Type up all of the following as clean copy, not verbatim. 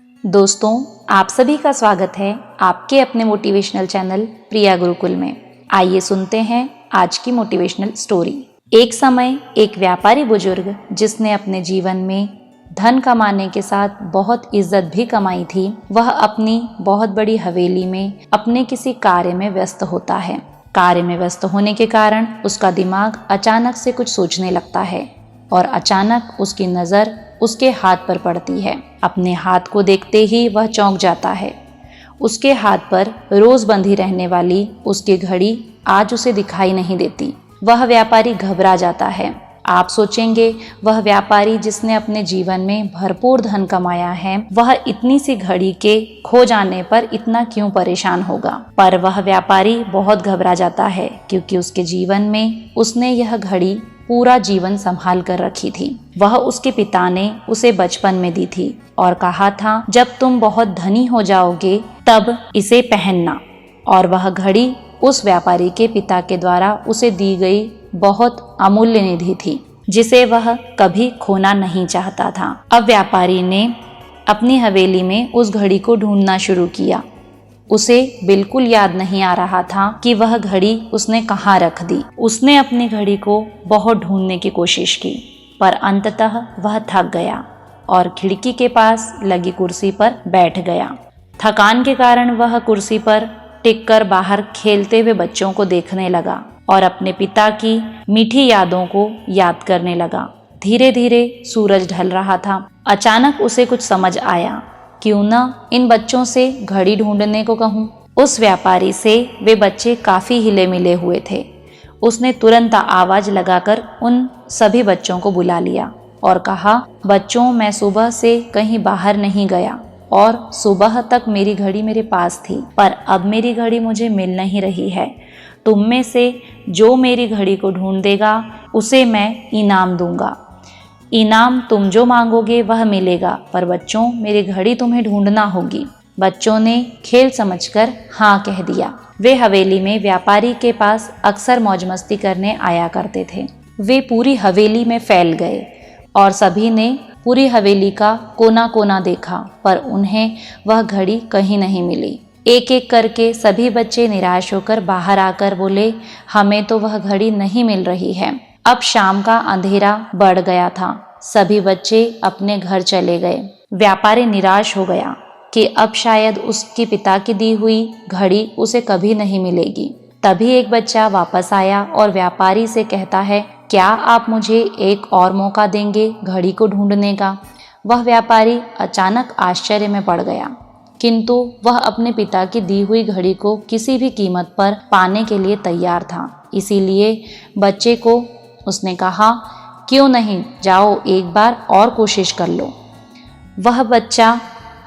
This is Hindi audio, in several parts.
दोस्तों, आप सभी का स्वागत है आपके अपने मोटिवेशनल चैनल प्रिया गुरुकुल में। आइए सुनते हैं आज की मोटिवेशनल स्टोरी। एक समय एक व्यापारी बुजुर्ग जिसने अपने जीवन में धन कमाने के साथ बहुत इज्जत भी कमाई थी, वह अपनी बहुत बड़ी हवेली में अपने किसी कार्य में व्यस्त होता है। कार्य में व्यस्त होने के कारण उसका दिमाग अचानक से कुछ सोचने लगता है और अचानक उसकी नज़र उसके हाथ पर पड़ती है। अपने हाथ को देखते ही वह चौंक जाता है। उसके हाथ पर रोज बंधी रहने वाली उसकी घड़ी आज उसे दिखाई नहीं देती। वह व्यापारी घबरा जाता है। आप सोचेंगे, वह व्यापारी जिसने अपने जीवन में भरपूर धन कमाया है, वह इतनी सी घड़ी के खो जाने पर इतना क्यों परेशान होगा। पर वह व्यापारी बहुत घबरा जाता है क्योंकि उसके जीवन में उसने यह घड़ी पूरा जीवन संभाल कर रखी थी। वह उसके पिता ने उसे बचपन में दी थी और कहा था, जब तुम बहुत धनी हो जाओगे तब इसे पहनना। और वह घड़ी उस व्यापारी के पिता के द्वारा उसे दी गई बहुत अमूल्य निधि थी, जिसे वह कभी खोना नहीं चाहता था। अब व्यापारी ने अपनी हवेली में उस घड़ी को ढूंढना शुरू किया। उसे बिल्कुल याद नहीं आ रहा था कि वह घड़ी उसने कहाँ रख दी। उसने अपनी घड़ी को बहुत ढूंढने की कोशिश की, पर अंततः वह थक गया और खिड़की के पास लगी कुर्सी पर बैठ गया। थकान के कारण वह कुर्सी पर टिककर बाहर खेलते हुए बच्चों को देखने लगा और अपने पिता की मीठी यादों को याद करने लगा। धीरे धीरे सूरज ढल रहा था। अचानक उसे कुछ समझ आया, क्यों न इन बच्चों से घड़ी ढूंढने को कहूँ। उस व्यापारी से वे बच्चे काफी हिले मिले हुए थे। उसने तुरंत आवाज लगाकर उन सभी बच्चों को बुला लिया और कहा, बच्चों, मैं सुबह से कहीं बाहर नहीं गया और सुबह तक मेरी घड़ी मेरे पास थी, पर अब मेरी घड़ी मुझे मिल नहीं रही है। तुम में से जो मेरी घड़ी को ढूंढ देगा उसे मैं इनाम दूंगा। इनाम तुम जो मांगोगे वह मिलेगा, पर बच्चों, मेरी घड़ी तुम्हें ढूंढना होगी। बच्चों ने खेल समझकर हाँ कह दिया। वे हवेली में व्यापारी के पास अक्सर मौज मस्ती करने आया करते थे। वे पूरी हवेली में फैल गए और सभी ने पूरी हवेली का कोना कोना देखा, पर उन्हें वह घड़ी कहीं नहीं मिली। एक एक करके सभी बच्चे निराश होकर बाहर आकर बोले, हमें तो वह घड़ी नहीं मिल रही है। अब शाम का अंधेरा बढ़ गया था। सभी बच्चे अपने घर चले गए। व्यापारी निराश हो गया कि अब शायद उसके पिता की दी हुई घड़ी उसे कभी नहीं मिलेगी। तभी एक बच्चा वापस आया और व्यापारी से कहता है, क्या आप मुझे एक और मौका देंगे घड़ी को ढूंढने का। वह व्यापारी अचानक आश्चर्य में पड़ गया, किंतु वह अपने पिता की दी हुई घड़ी को किसी भी कीमत पर पाने के लिए तैयार था। इसीलिए बच्चे को उसने कहा, क्यों नहीं, जाओ एक बार और कोशिश कर लो। वह बच्चा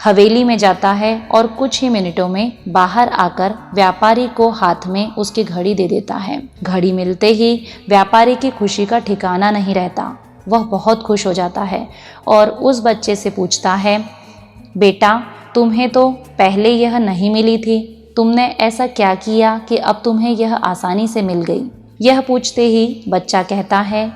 हवेली में जाता है और कुछ ही मिनटों में बाहर आकर व्यापारी को हाथ में उसकी घड़ी दे देता है। घड़ी मिलते ही व्यापारी की खुशी का ठिकाना नहीं रहता। वह बहुत खुश हो जाता है और उस बच्चे से पूछता है, बेटा, तुम्हें तो पहले यह नहीं मिली थी, तुमने ऐसा क्या किया कि अब तुम्हें यह आसानी से मिल गई। यह पूछते ही बच्चा कहता है,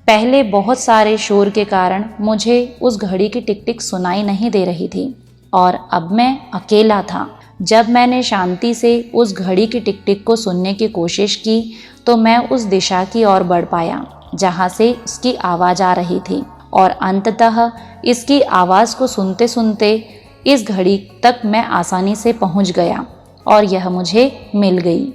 पहले बहुत सारे शोर के कारण मुझे उस घड़ी की टिक टिक सुनाई नहीं दे रही थी और अब मैं अकेला था। जब मैंने शांति से उस घड़ी की टिक टिक को सुनने की कोशिश की तो मैं उस दिशा की ओर बढ़ पाया जहाँ से इसकी आवाज़ आ रही थी और अंततः इसकी आवाज़ को सुनते सुनते इस घड़ी तक मैं आसानी से पहुँच गया और यह मुझे मिल गई।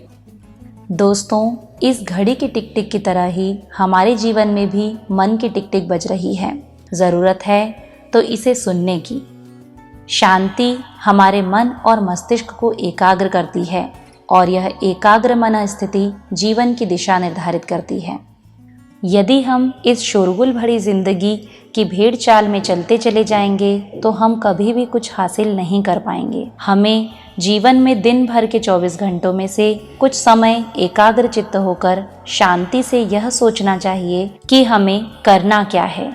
दोस्तों, इस घड़ी की टिक टिक की तरह ही हमारे जीवन में भी मन की टिक टिक बज रही है। ज़रूरत है तो इसे सुनने की। शांति हमारे मन और मस्तिष्क को एकाग्र करती है और यह एकाग्र मन स्थिति जीवन की दिशा निर्धारित करती है। यदि हम इस शोरगुल भरी जिंदगी की भेड़ चाल में चलते चले जाएंगे तो हम कभी भी कुछ हासिल नहीं कर पाएंगे। हमें जीवन में दिन भर के 24 घंटों में से कुछ समय एकाग्र चित्त होकर शांति से यह सोचना चाहिए कि हमें करना क्या है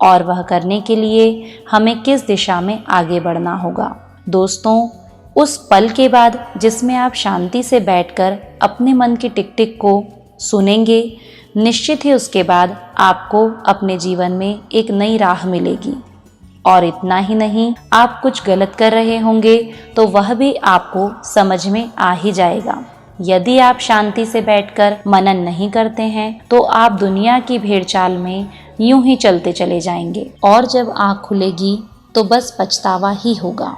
और वह करने के लिए हमें किस दिशा में आगे बढ़ना होगा। दोस्तों, उस पल के बाद जिसमें आप शांति से बैठकर अपने मन की टिक टिक को सुनेंगे, निश्चित ही उसके बाद आपको अपने जीवन में एक नई राह मिलेगी और इतना ही नहीं, आप कुछ गलत कर रहे होंगे तो वह भी आपको समझ में आ ही जाएगा। यदि आप शांति से बैठकर मनन नहीं करते हैं तो आप दुनिया की भेड़चाल में यूं ही चलते चले जाएंगे और जब आँख खुलेगी तो बस पछतावा ही होगा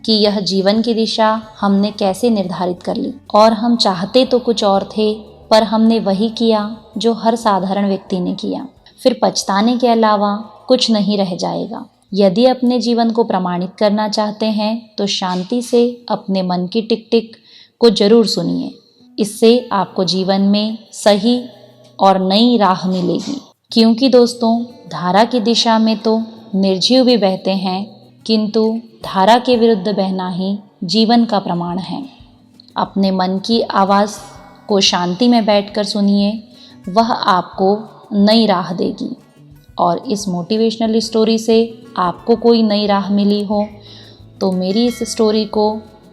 कि यह जीवन की दिशा हमने कैसे निर्धारित कर ली और हम चाहते तो कुछ और थे, पर हमने वही किया जो हर साधारण व्यक्ति ने किया। फिर पछताने के अलावा कुछ नहीं रह जाएगा। यदि अपने जीवन को प्रमाणित करना चाहते हैं तो शांति से अपने मन की टिक टिक को जरूर सुनिए। इससे आपको जीवन में सही और नई राह मिलेगी। क्योंकि दोस्तों, धारा की दिशा में तो निर्जीव भी बहते हैं, किंतु धारा के विरुद्ध बहना ही जीवन का प्रमाण है। अपने मन की आवाज़ को शांति में बैठकर सुनिए, वह आपको नई राह देगी। और इस मोटिवेशनल स्टोरी से आपको कोई नई राह मिली हो तो मेरी इस स्टोरी को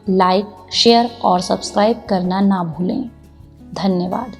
लाइक, शेयर और सब्सक्राइब करना ना भूलें। धन्यवाद।